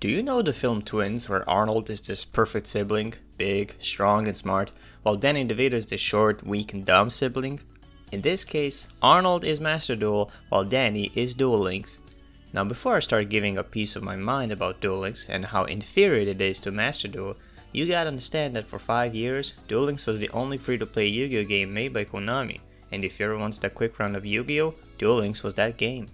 Do you know the film Twins, where Arnold is this perfect sibling, big, strong and smart, while Danny DeVito is the short, weak and dumb sibling? In this case, Arnold is Master Duel, while Danny is Duel Links. Now before I start giving a piece of my mind about Duel Links and how inferior it is to Master Duel, you gotta understand that for 5 years, Duel Links was the only free-to-play Yu-Gi-Oh game made by Konami, and if you ever wanted a quick round of Yu-Gi-Oh, Duel Links was that game.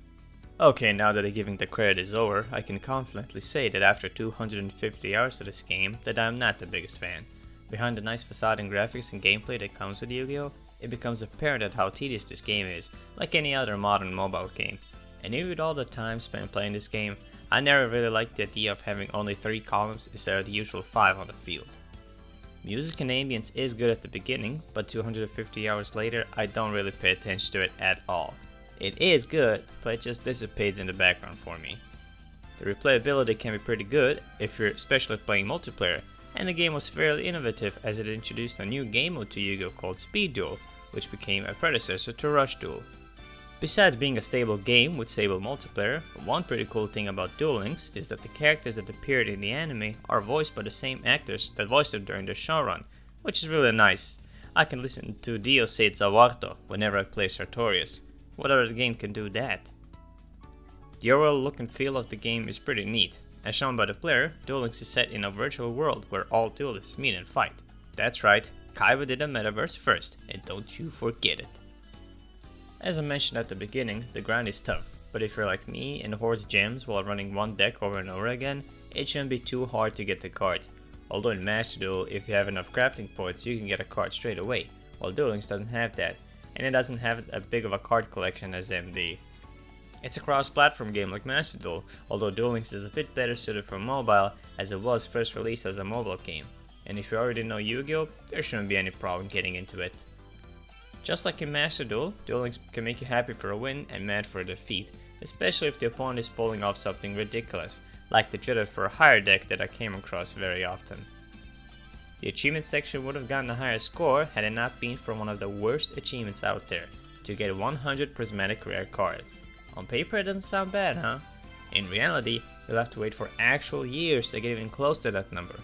Okay, now that the giving the credit is over, I can confidently say that after 250 hours of this game, that I am not the biggest fan. Behind the nice facade and graphics and gameplay that comes with Yu-Gi-Oh, it becomes apparent at how tedious this game is, like any other modern mobile game. And even with all the time spent playing this game, I never really liked the idea of having only 3 columns instead of the usual 5 on the field. Music and ambience is good at the beginning, but 250 hours later, I don't really pay attention to it at all. It is good, but it just dissipates in the background for me. The replayability can be pretty good if you're especially playing multiplayer, and the game was fairly innovative as it introduced a new game mode to Yu-Gi-Oh called Speed Duel, which became a predecessor to Rush Duel. Besides being a stable game with stable multiplayer, one pretty cool thing about Duel Links is that the characters that appeared in the anime are voiced by the same actors that voiced them during the showrun, which is really nice. I can listen to Dio say Zawarto whenever I play Sartorius. What other game can do that? The overall look and feel of the game is pretty neat. As shown by the player, Duel Links is set in a virtual world where all duelists meet and fight. That's right, Kaiba did a metaverse first, and don't you forget it. As I mentioned at the beginning, the grind is tough, but if you're like me and hoard gems while running one deck over and over again, it shouldn't be too hard to get the cards. Although in Master Duel, if you have enough crafting points, you can get a card straight away, while Duel Links doesn't have that, and it doesn't have a big of a card collection as MD. It's a cross-platform game like Master Duel, although Duel Links is a bit better suited for mobile as it was first released as a mobile game, and if you already know Yu-Gi-Oh, there shouldn't be any problem getting into it. Just like in Master Duel, Duel Links can make you happy for a win and mad for a defeat, especially if the opponent is pulling off something ridiculous, like the Dreaded for a higher deck that I came across very often. The achievement section would have gotten a higher score had it not been for one of the worst achievements out there, to get 100 prismatic rare cards. On paper it doesn't sound bad, huh? In reality, you'll have to wait for actual years to get even close to that number.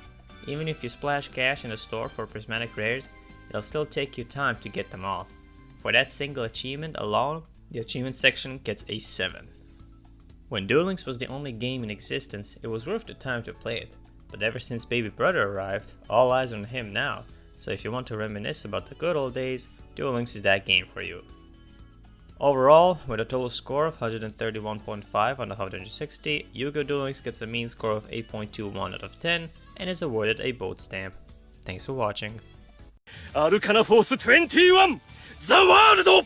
Even if you splash cash in the store for prismatic rares, it'll still take you time to get them all. For that single achievement alone, the achievement section gets a 7. When Duel Links was the only game in existence, it was worth the time to play it. But ever since Baby Brother arrived, all eyes are on him now, so if you want to reminisce about the good old days, Duel Links is that game for you. Overall, with a total score of 131.5 on the 160, Yu-Gi-Oh! Duel Links gets a mean score of 8.21 out of 10 and is awarded a boat stamp. Thanks for watching. アルカナフォース21 The World